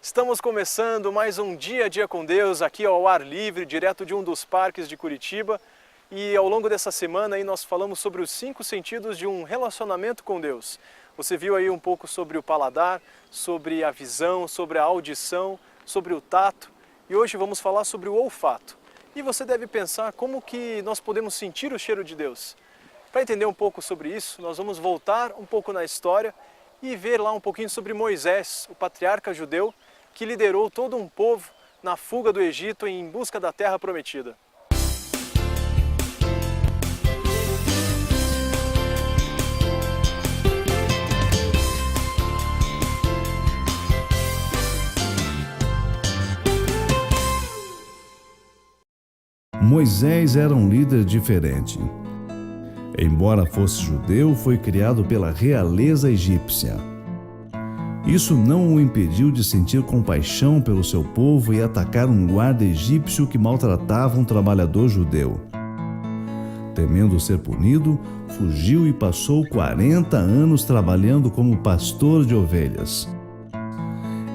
Estamos começando mais um Dia a Dia com Deus, aqui ao ar livre, direto de um dos parques de Curitiba. E ao longo dessa semana aí nós falamos sobre os 5 sentidos de um relacionamento com Deus. Você viu aí um pouco sobre o paladar, sobre a visão, sobre a audição, sobre o tato. E hoje vamos falar sobre o olfato. E você deve pensar como que nós podemos sentir o cheiro de Deus. Para entender um pouco sobre isso, nós vamos voltar um pouco na história e ver lá um pouquinho sobre Moisés, o patriarca judeu, que liderou todo um povo na fuga do Egito em busca da terra prometida. Moisés era um líder diferente. Embora fosse judeu, foi criado pela realeza egípcia. Isso não o impediu de sentir compaixão pelo seu povo e atacar um guarda egípcio que maltratava um trabalhador judeu. Temendo ser punido, fugiu e passou 40 anos trabalhando como pastor de ovelhas.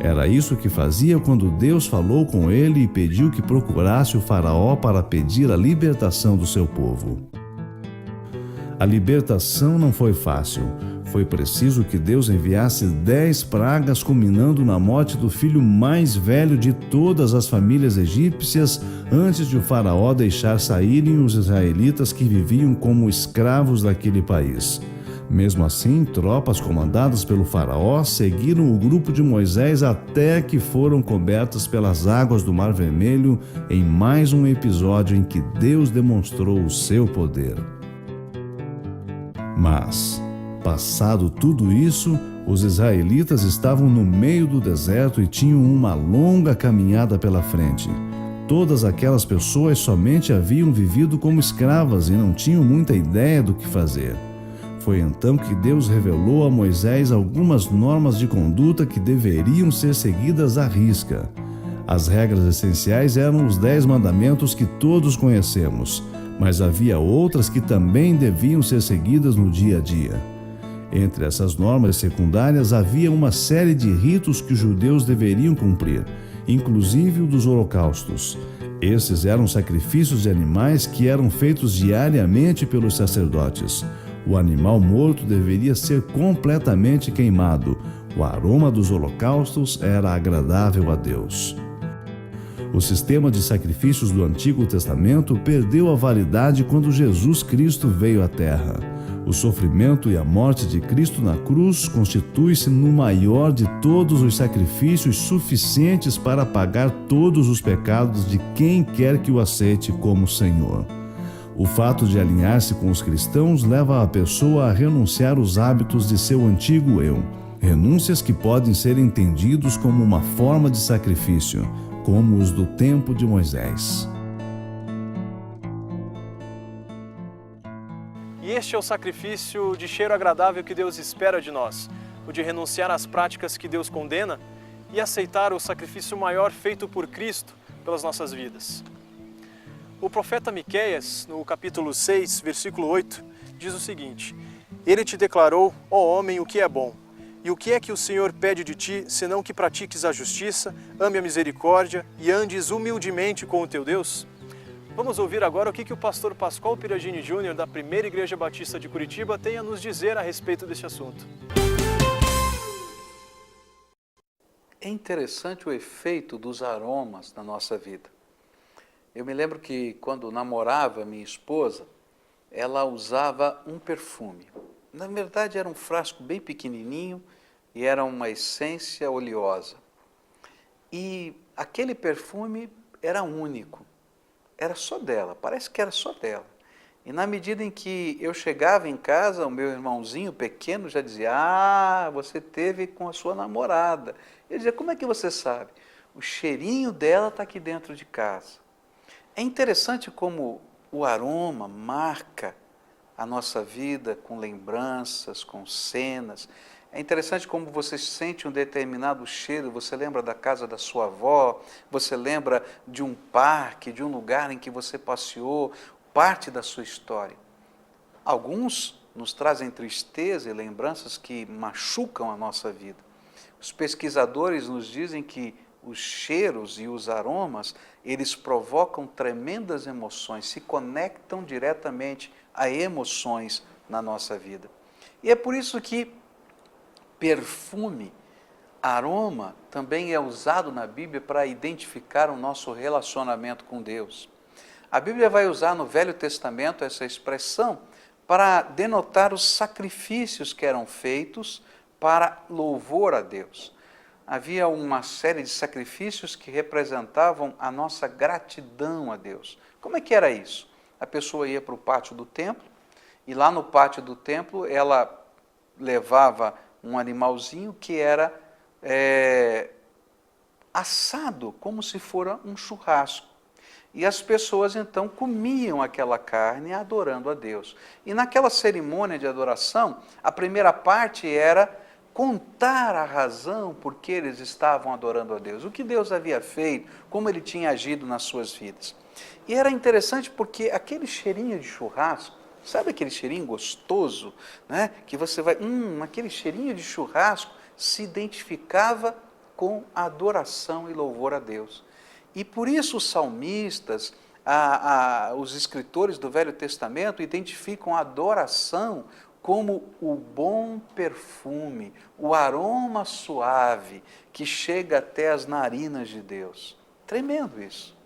Era isso que fazia quando Deus falou com ele e pediu que procurasse o faraó para pedir a libertação do seu povo. A libertação não foi fácil. Foi preciso que Deus enviasse 10 pragas, culminando na morte do filho mais velho de todas as famílias egípcias, antes de o faraó deixar saírem os israelitas que viviam como escravos daquele país. Mesmo assim, tropas comandadas pelo faraó seguiram o grupo de Moisés até que foram cobertas pelas águas do Mar Vermelho, em mais um episódio em que Deus demonstrou o seu poder. Mas, passado tudo isso, os israelitas estavam no meio do deserto e tinham uma longa caminhada pela frente. Todas aquelas pessoas somente haviam vivido como escravas e não tinham muita ideia do que fazer. Foi então que Deus revelou a Moisés algumas normas de conduta que deveriam ser seguidas à risca. As regras essenciais eram os 10 mandamentos que todos conhecemos, mas havia outras que também deviam ser seguidas no dia a dia. Entre essas normas secundárias havia uma série de ritos que os judeus deveriam cumprir, inclusive o dos holocaustos. Esses eram sacrifícios de animais que eram feitos diariamente pelos sacerdotes. O animal morto deveria ser completamente queimado. O aroma dos holocaustos era agradável a Deus. O sistema de sacrifícios do Antigo Testamento perdeu a validade quando Jesus Cristo veio à Terra. O sofrimento e a morte de Cristo na cruz constitui-se no maior de todos os sacrifícios suficientes para pagar todos os pecados de quem quer que o aceite como Senhor. O fato de alinhar-se com os cristãos leva a pessoa a renunciar os hábitos de seu antigo eu, renúncias que podem ser entendidos como uma forma de sacrifício, como os do tempo de Moisés. E este é o sacrifício de cheiro agradável que Deus espera de nós, o de renunciar às práticas que Deus condena e aceitar o sacrifício maior feito por Cristo pelas nossas vidas. O profeta Miqueias, no capítulo 6, versículo 8, diz o seguinte: Ele te declarou, ó homem, o que é bom. E o que é que o Senhor pede de ti, senão que pratiques a justiça, ame a misericórdia e andes humildemente com o teu Deus? Vamos ouvir agora o que o pastor Pascoal Piragini Júnior, da Primeira Igreja Batista de Curitiba, tem a nos dizer a respeito deste assunto. É interessante o efeito dos aromas na nossa vida. Eu me lembro que quando namorava minha esposa, ela usava um perfume. Na verdade era um frasco bem pequenininho e era uma essência oleosa. E aquele perfume era único, era só dela, parece que era só dela. E na medida em que eu chegava em casa, o meu irmãozinho pequeno já dizia: "Ah, você teve com a sua namorada". Eu dizia: "Como é que você sabe?" "O cheirinho dela está aqui dentro de casa". É interessante como o aroma marca a nossa vida com lembranças, com cenas. É interessante como você sente um determinado cheiro, você lembra da casa da sua avó, você lembra de um parque, de um lugar em que você passeou, parte da sua história. Alguns nos trazem tristeza e lembranças que machucam a nossa vida. Os pesquisadores nos dizem que os cheiros e os aromas, eles provocam tremendas emoções, se conectam diretamente a emoções na nossa vida. E é por isso que perfume, aroma, também é usado na Bíblia para identificar o nosso relacionamento com Deus. A Bíblia vai usar no Velho Testamento essa expressão para denotar os sacrifícios que eram feitos para louvor a Deus. Havia uma série de sacrifícios que representavam a nossa gratidão a Deus. Como é que era isso? A pessoa ia para o pátio do templo, e lá no pátio do templo ela levava um animalzinho que era assado, como se fora um churrasco. E as pessoas então comiam aquela carne adorando a Deus. E naquela cerimônia de adoração, a primeira parte era contar a razão por que eles estavam adorando a Deus, o que Deus havia feito, como Ele tinha agido nas suas vidas. E era interessante porque aquele cheirinho de churrasco, sabe aquele cheirinho gostoso, né? Que você vai, aquele cheirinho de churrasco se identificava com adoração e louvor a Deus. E por isso os salmistas, os escritores do Velho Testamento identificam a adoração como o bom perfume, o aroma suave que chega até as narinas de Deus. Tremendo isso.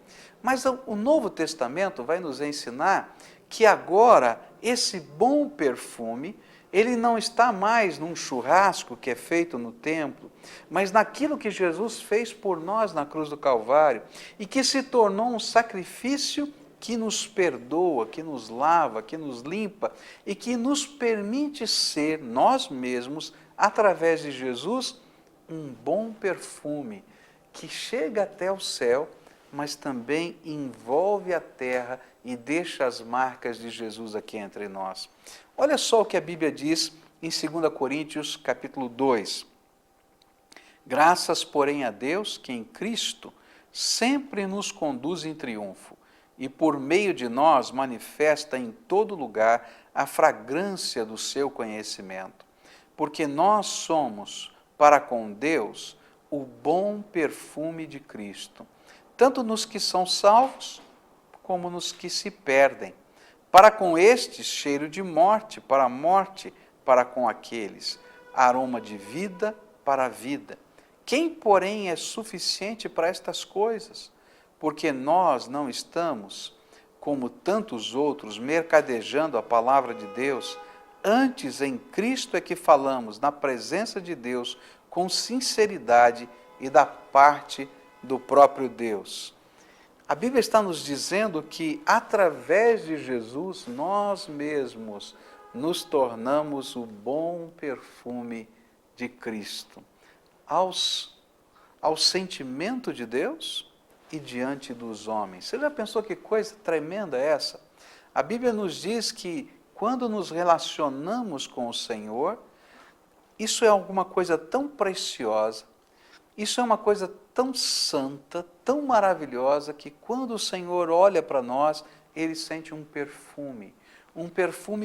Mas o Novo Testamento vai nos ensinar que agora esse bom perfume, ele não está mais num churrasco que é feito no templo, mas naquilo que Jesus fez por nós na cruz do Calvário e que se tornou um sacrifício que nos perdoa, que nos lava, que nos limpa e que nos permite ser nós mesmos, através de Jesus, um bom perfume que chega até o céu, mas também envolve a terra e deixa as marcas de Jesus aqui entre nós. Olha só o que a Bíblia diz em 2 Coríntios, capítulo 2. Graças, porém, a Deus que em Cristo sempre nos conduz em triunfo e por meio de nós manifesta em todo lugar a fragrância do seu conhecimento. Porque nós somos, para com Deus, o bom perfume de Cristo, tanto nos que são salvos, como nos que se perdem. Para com estes, cheiro de morte, para com aqueles, aroma de vida para a vida. Quem, porém, é suficiente para estas coisas? Porque nós não estamos, como tantos outros, mercadejando a palavra de Deus. Antes, em Cristo é que falamos, na presença de Deus, com sinceridade e da parte do próprio Deus. A Bíblia está nos dizendo que, através de Jesus, nós mesmos nos tornamos o bom perfume de Cristo. Ao sentimento de Deus e diante dos homens. Você já pensou que coisa tremenda é essa? A Bíblia nos diz que, quando nos relacionamos com o Senhor, isso é alguma coisa tão preciosa, isso é uma coisa tão santa, tão maravilhosa, que quando o Senhor olha para nós, Ele sente um perfume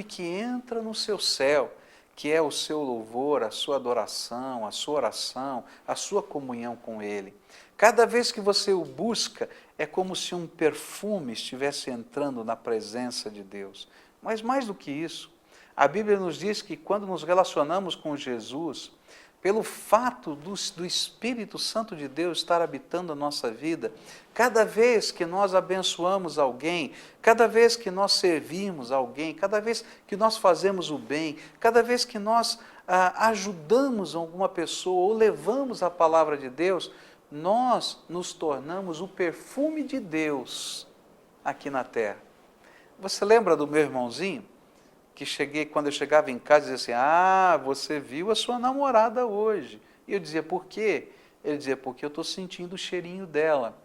que entra no seu céu, que é o seu louvor, a sua adoração, a sua oração, a sua comunhão com Ele. Cada vez que você o busca, é como se um perfume estivesse entrando na presença de Deus. Mas mais do que isso, a Bíblia nos diz que quando nos relacionamos com Jesus, pelo fato do Espírito Santo de Deus estar habitando a nossa vida, cada vez que nós abençoamos alguém, cada vez que nós servimos alguém, cada vez que nós fazemos o bem, cada vez que nós ajudamos alguma pessoa ou levamos a palavra de Deus, nós nos tornamos o perfume de Deus aqui na terra. Você lembra do meu irmãozinho? Que quando eu chegava em casa, dizia assim, você viu a sua namorada hoje. E eu dizia, por quê? Ele dizia, porque eu estou sentindo o cheirinho dela.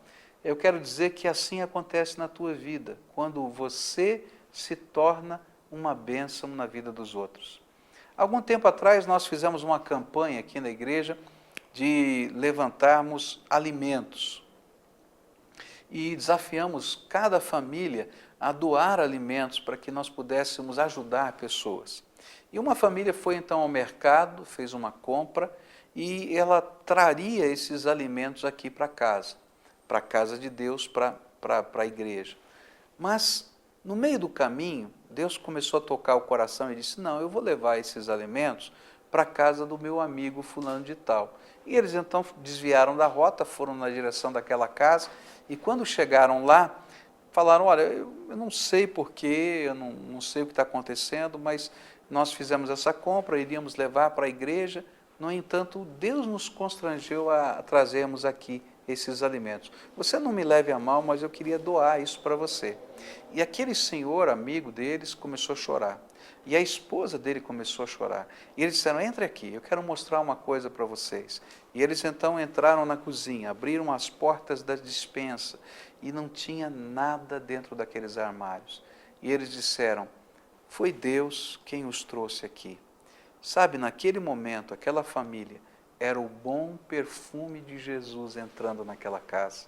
Eu quero dizer que assim acontece na tua vida, quando você se torna uma bênção na vida dos outros. Algum tempo atrás, nós fizemos uma campanha aqui na igreja de levantarmos alimentos. E desafiamos cada família a doar alimentos para que nós pudéssemos ajudar pessoas. E uma família foi então ao mercado, fez uma compra e ela traria esses alimentos aqui para a casa de Deus, para a igreja. Mas, no meio do caminho, Deus começou a tocar o coração e disse, não, eu vou levar esses alimentos para a casa do meu amigo fulano de tal. E eles então desviaram da rota, foram na direção daquela casa, e quando chegaram lá, falaram, olha, eu não sei porquê, eu não sei o que está acontecendo, mas nós fizemos essa compra, iríamos levar para a igreja, no entanto, Deus nos constrangeu a trazermos aqui esses alimentos. Você não me leve a mal, mas eu queria doar isso para você. E aquele senhor, amigo deles, começou a chorar. E a esposa dele começou a chorar. E eles disseram, entre aqui, eu quero mostrar uma coisa para vocês. E eles então entraram na cozinha, abriram as portas da despensa e não tinha nada dentro daqueles armários. E eles disseram, foi Deus quem os trouxe aqui. Sabe, naquele momento, aquela família era o bom perfume de Jesus entrando naquela casa.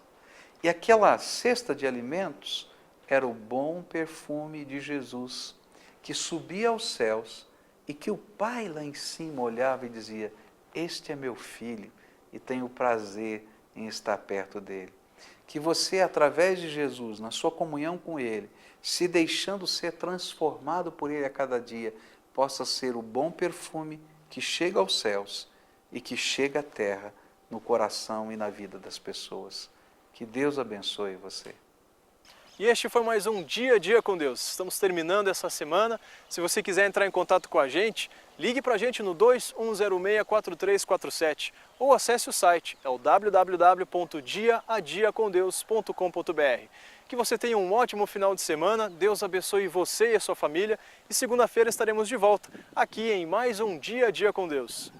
E aquela cesta de alimentos era o bom perfume de Jesus, que subia aos céus e que o Pai lá em cima olhava e dizia, este é meu filho e tenho prazer em estar perto dele. Que você, através de Jesus, na sua comunhão com Ele, se deixando ser transformado por Ele a cada dia, possa ser o bom perfume que chega aos céus e que chega à terra, no coração e na vida das pessoas. Que Deus abençoe você. E este foi mais um Dia a Dia com Deus. Estamos terminando essa semana. Se você quiser entrar em contato com a gente, ligue para a gente no 2106-4347 ou acesse o site, é o www.diaadiacomdeus.com.br. Que você tenha um ótimo final de semana, Deus abençoe você e a sua família e segunda-feira estaremos de volta aqui em mais um Dia a Dia com Deus.